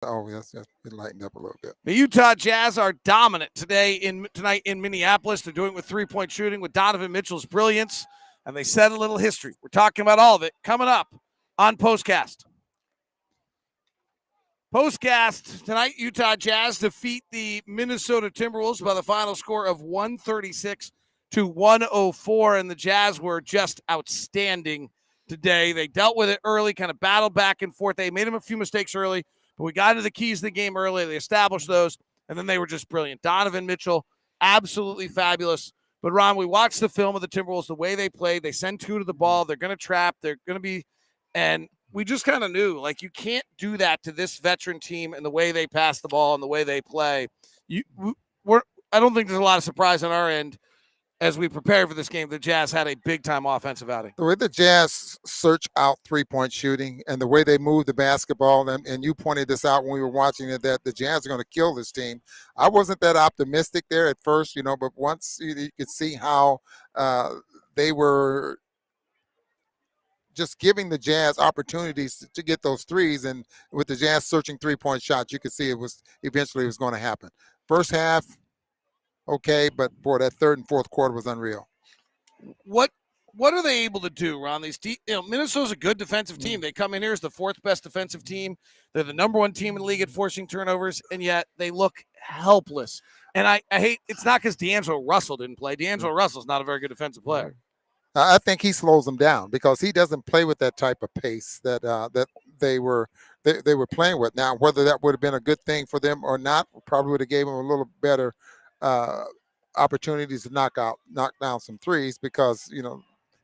Oh, yes, it lightened up a little bit. The Utah Jazz are dominant tonight in Minneapolis. They're doing it with three-point shooting with Donovan Mitchell's brilliance, and they set a little history. We're talking about all of it coming up on POSTCAST. POSTCAST tonight, Utah Jazz defeat the Minnesota Timberwolves by the final score of 136-104, and the Jazz were just outstanding today. They dealt with it early, kind of battled back and forth. They made them a few mistakes early, but we got into the keys of the game early. They established those, and then they were just brilliant. Donovan Mitchell, absolutely fabulous. But, Ron, we watched the film of the Timberwolves, the way they played. They send two to the ball. They're going to trap. They're going to be – and we just kind of knew, like, you can't do that to this veteran team and the way they pass the ball and the way they play. I don't think there's a lot of surprise on our end. As we prepare for this game, the Jazz had a big-time offensive outing. The way the Jazz search out three-point shooting and the way they move the basketball, and you pointed this out when we were watching it, that the Jazz are going to kill this team. I wasn't that optimistic there at first, but once you could see how they were just giving the Jazz opportunities to get those threes, and with the Jazz searching three-point shots, you could see it was going to happen. First half, okay, but boy, that third and fourth quarter was unreal. What are they able to do, Ron? Minnesota's a good defensive team. They come in here as the fourth best defensive team. They're the number one team in the league at forcing turnovers, and yet they look helpless. And I hate it's not because D'Angelo Russell didn't play. D'Angelo Russell's not a very good defensive player. I think he slows them down because he doesn't play with that type of pace that they were playing with. Now, whether that would have been a good thing for them or not, probably would have gave them a little better opportunities to knock down some threes because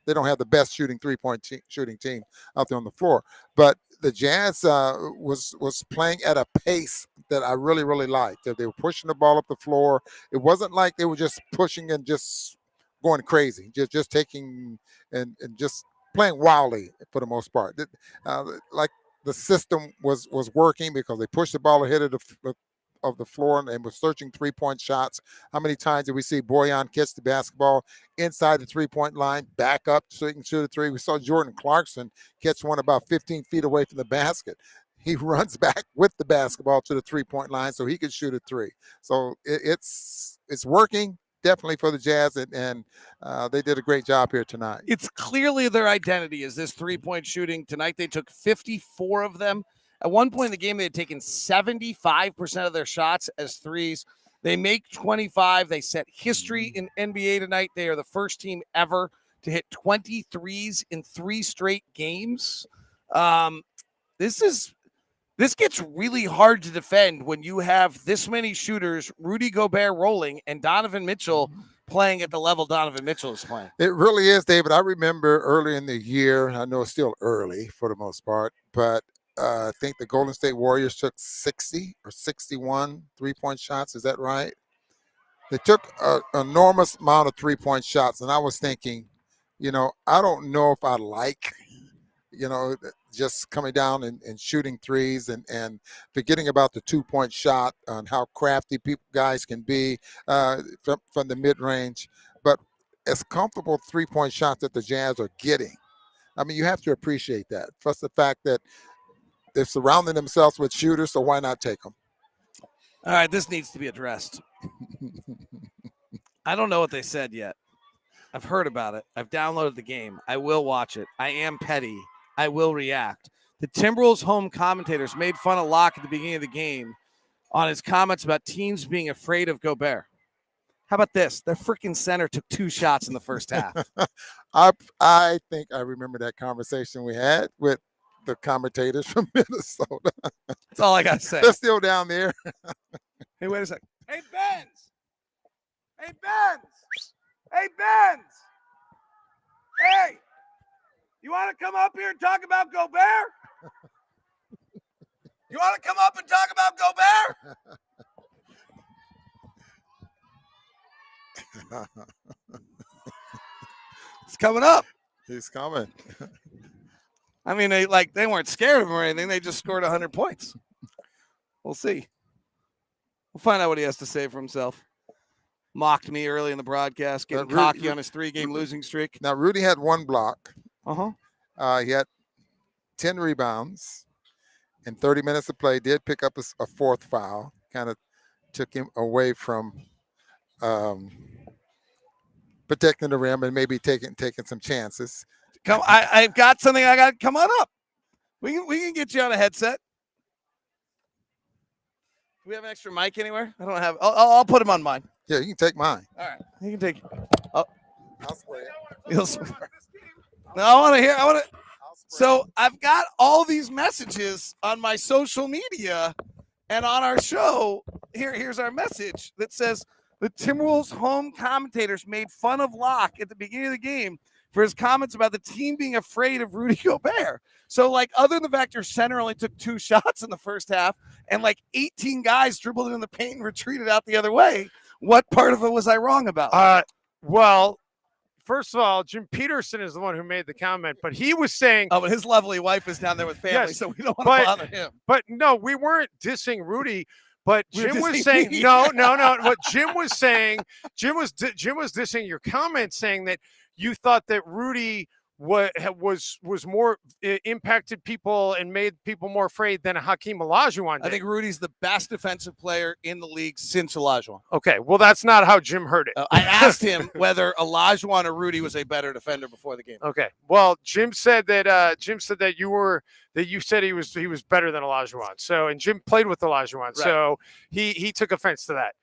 they don't have the best shooting three-point shooting team out there on the floor. But the Jazz was playing at a pace that I really, really liked. They were pushing the ball up the floor. It wasn't like they were just pushing and just going crazy, just taking and just playing wildly for the most part. Like the system was working because they pushed the ball ahead of the floor and was searching three-point shots. How many times did we see Bojan catch the basketball inside the three-point line, back up so he can shoot a three? We saw Jordan Clarkson catch one about 15 feet away from the basket. He runs back with the basketball to the three-point line so he could shoot a three. So it's working definitely for the Jazz, and they did a great job here tonight. It's clearly their identity is this three-point shooting. Tonight they took 54 of them. At one point in the game, they had taken 75% of their shots as threes. They make 25. They set history in NBA tonight. They are the first team ever to hit 20 threes in 3 straight games. This gets really hard to defend when you have this many shooters, Rudy Gobert rolling, and Donovan Mitchell playing at the level Donovan Mitchell is playing. It really is, David. I remember early in the year, I know it's still early for the most part, but I think the Golden State Warriors took 60 or 61 three-point shots. Is that right? They took an enormous amount of three-point shots, and I was thinking, I don't know if I like, just coming down and shooting threes and forgetting about the two-point shot and how crafty guys can be from the mid-range. But as comfortable three-point shots that the Jazz are getting, I mean, you have to appreciate that. Plus the fact that they're surrounding themselves with shooters, so why not take them? All right, this needs to be addressed. I don't know what they said yet. I've heard about it. I've downloaded the game. I will watch it. I am petty. I will react. The Timberwolves home commentators made fun of Locke at the beginning of the game on his comments about teams being afraid of Gobert. How about this? Their freaking center took 2 shots in the first half. I think I remember that conversation we had with the commentators from Minnesota. That's all I got to say. They're still down there. Hey, wait a second. Hey, Benz. Hey, Benz. Hey, Benz. Hey, you want to come up here and talk about Gobert? You want to come up and talk about Gobert? It's coming up. He's coming. I mean, they weren't scared of him or anything. They just scored 100 points. We'll see. We'll find out what he has to say for himself. Mocked me early in the broadcast, getting cocky on his 3-game losing streak. Now, Rudy had 1 block. Uh-huh. He had 10 rebounds. in 30 minutes of play, did pick up a fourth foul, kind of took him away from um, protecting the rim and maybe taking some chances. Come, I've got something. I got. Come on up. We can get you on a headset. Do we have an extra mic anywhere? I don't have. I'll put him on mine. Yeah, you can take mine. All right, you can take. I'll swear. No, I want to hear. I want to. So I've got all these messages on my social media and on our show. Here's our message that says the Timberwolves home commentators made fun of Locke at the beginning of the game for his comments about the team being afraid of Rudy Gobert. So, like, other than the fact your center only took 2 shots in the first half and like 18 guys dribbled in the paint and retreated out the other way, what part of it was I wrong about? Well, first of all, Jim Peterson is the one who made the comment, but he was saying, oh, but his lovely wife is down there with family, yes, so we don't want to bother him. But no, we weren't dissing Rudy. But Jim was saying, me. no. What Jim was saying, Jim was dissing your comment, saying that you thought that Rudy was more impacted people and made people more afraid than Hakeem Olajuwon did. I think Rudy's the best defensive player in the league since Olajuwon. Okay, well, that's not how Jim heard it. I asked him whether Olajuwon or Rudy was a better defender before the game. Okay, well, Jim said that you said he was better than Olajuwon. So, and Jim played with Olajuwon, right. So he took offense to that.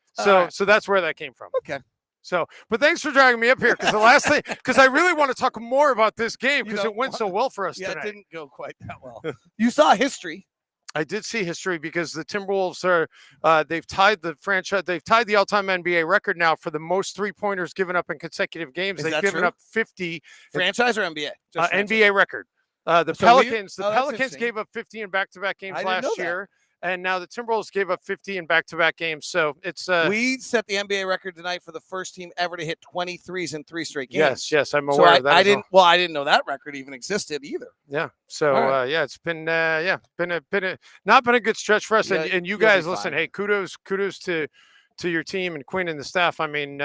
So that's where that came from. Okay. So, but thanks for dragging me up here because the last thing, because I really want to talk more about this game because it went so well for us tonight. It didn't go quite that well. You saw history. I did see history because the Timberwolves they've tied the all-time NBA record now for the most 3-pointers given up in consecutive games. They've given up 50. Franchise or NBA? NBA record. The Pelicans gave up 50 in back-to-back games last year. And now the Timberwolves gave up 50 in back-to-back games. So it's we set the NBA record tonight for the first team ever to hit 23s in 3 straight games. Yes, I'm aware of that. I didn't know that record even existed either. Yeah. So it's been not been a good stretch for us. Yeah, and you guys, listen, hey, kudos to your team and Quinn and the staff. I mean,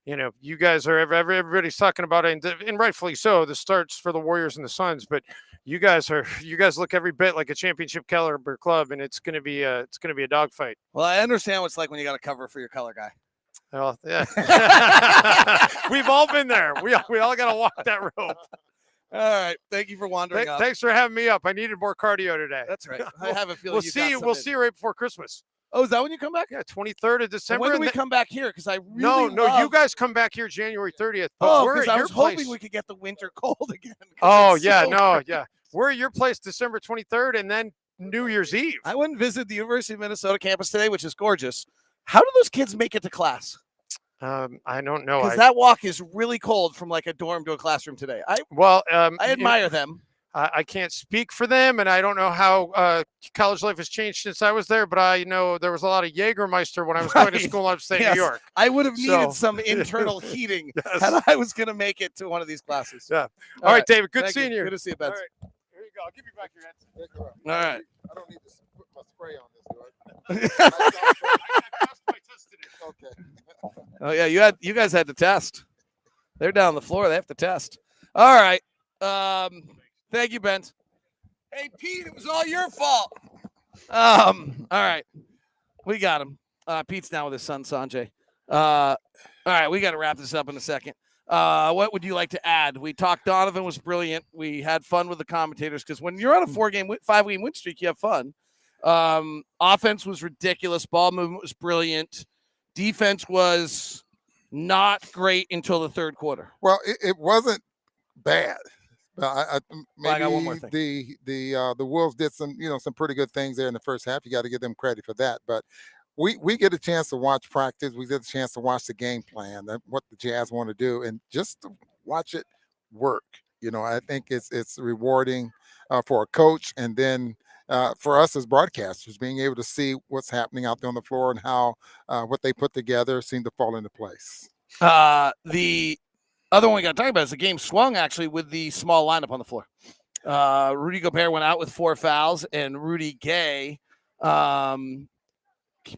you guys are everybody's talking about it, and rightfully so, the starts for the Warriors and the Suns, but you guys look every bit like a championship caliber club, and it's gonna be a dogfight. Well, I understand what it's like when you got to cover for your color guy. Well, yeah, we've all been there. We all got to walk that rope. All right, thank you for wandering up. Thanks for having me up. I needed more cardio today. That's right. I have a feeling we'll see you right before Christmas. Oh, is that when you come back? Yeah, 23rd of December. And when do we come back here? Because I really you guys come back here January 30th. Because I was hoping we could get the winter cold again. Yeah. We're at your place December 23rd and then New Year's Eve. I went and visited the University of Minnesota campus today, which is gorgeous. How do those kids make it to class? I don't know. Because that walk is really cold from like a dorm to a classroom today. I admire them. I can't speak for them, and I don't know how college life has changed since I was there, but I know there was a lot of Jägermeister when I was going to school in upstate New York. I would have needed some internal heating had I was going to make it to one of these classes. Yeah. All right, David, good seeing you. Good to see you, Ben. All right. Here you go. I'll give you back your headset. All right. I don't need to put my spray on this, do I? I passed my test today. Okay. Oh, yeah, you guys had to test. They're down on the floor. They have to test. All right. Thank you, Ben. Hey, Pete, it was all your fault. All right. We got him. Pete's now with his son, Sanjay. All right, we got to wrap this up in a second. What would you like to add? We talked Donovan was brilliant. We had fun with the commentators because when you're on a 5-game win streak, you have fun. Offense was ridiculous. Ball movement was brilliant. Defense was not great until the third quarter. Well, it wasn't bad. I got one more thing. The Wolves did some pretty good things there in the first half. You got to give them credit for that. But we get a chance to watch practice. We get a chance to watch the game plan, what the Jazz want to do, and just to watch it work. I think it's rewarding for a coach, and then for us as broadcasters, being able to see what's happening out there on the floor and how what they put together seemed to fall into place. The other one we got to talk about is the game swung actually with the small lineup on the floor. Rudy Gobert went out with 4 fouls, and Rudy Gay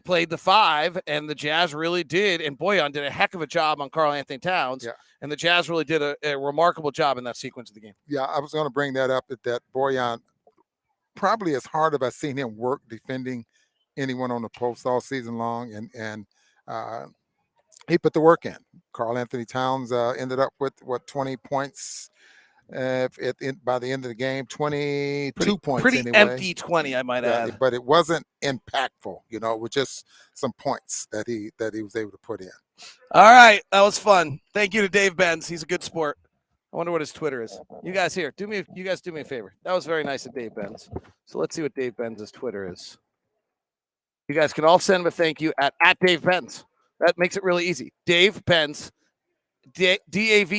played the 5, and the Jazz really did. And Bojan did a heck of a job on Karl Anthony Towns. Yeah. And the Jazz really did a remarkable job in that sequence of the game. Yeah, I was going to bring that up, that Bojan probably as hard as I've seen him work defending anyone on the post all season long, and he put the work in. Karl Anthony Towns ended up with 20 points by the end of the game, 22 points pretty anyway. empty 20, I might add. But it wasn't impactful, you know. It was just some points that he was able to put in. All right, that was fun. Thank you to Dave Benz. He's a good sport. I wonder what his Twitter is. You guys here, do me a favor. That was very nice of Dave Benz. So let's see what Dave Benz's Twitter is. You guys can all send him a thank you at Dave Benz. That makes it really easy. Dave Benz, DAVEBENZ.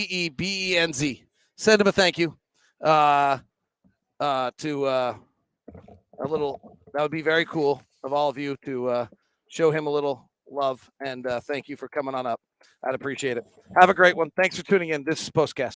Send him a thank you to a little. That would be very cool of all of you to show him a little love, and thank you for coming on up. I'd appreciate it. Have a great one. Thanks for tuning in. This is POSTCAST.